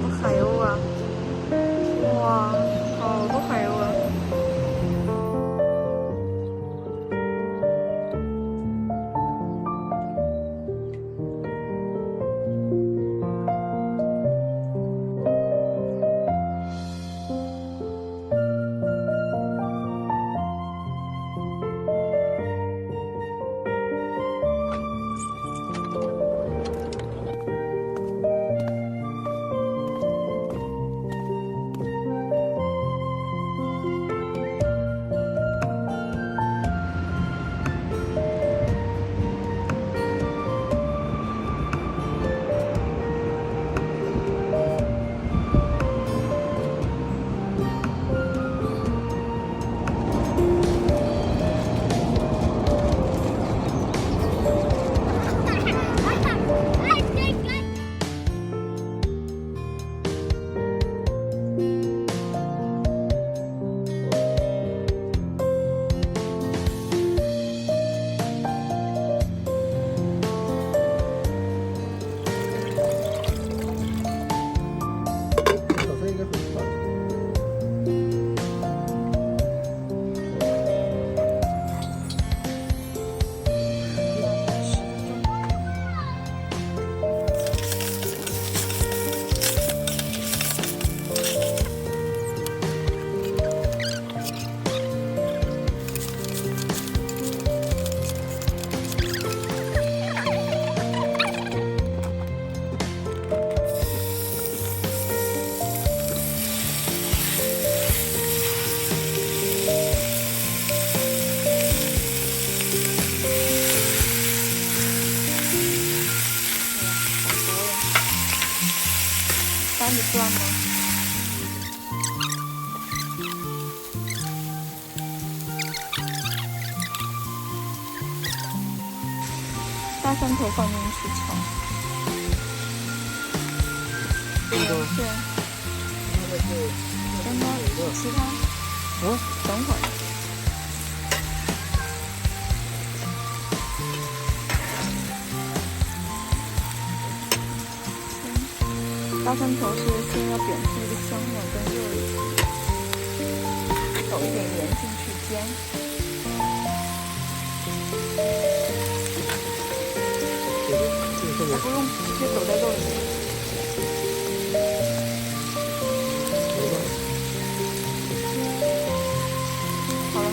多海鸥啊！哇，好多海鸥啊！帮你转吗？大山头放进去炒。对。等等，其他。等会儿。大山头是先要煸出一个香味跟热气，抖一点盐进去煎。不用，直接抖在肉里面。好了。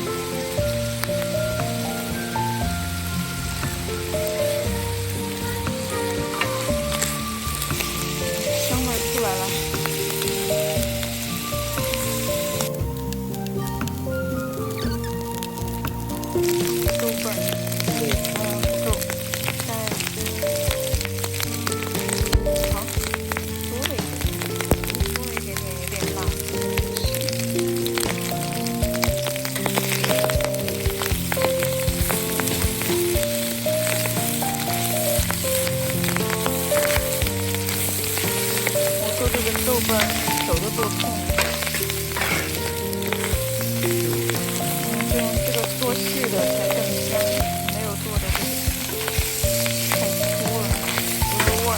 香味出来了。豆瓣不够，再好，多了一点点，有点辣。我做这个豆瓣手都做痛。这个做细的才更香，没有做的这个太粗了，不入味儿。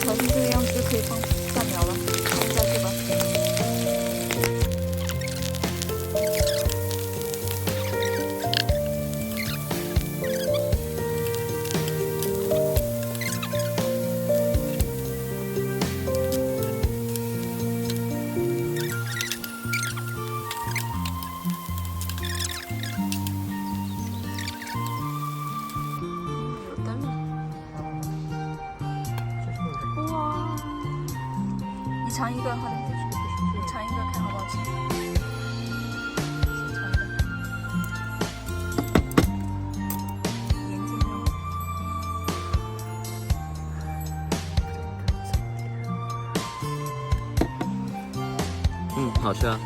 炒成这个样子就可以放蒜苗了，放下去吧。你尝一个，好的，你尝一个，看好不好吃。盐进肉。好吃啊。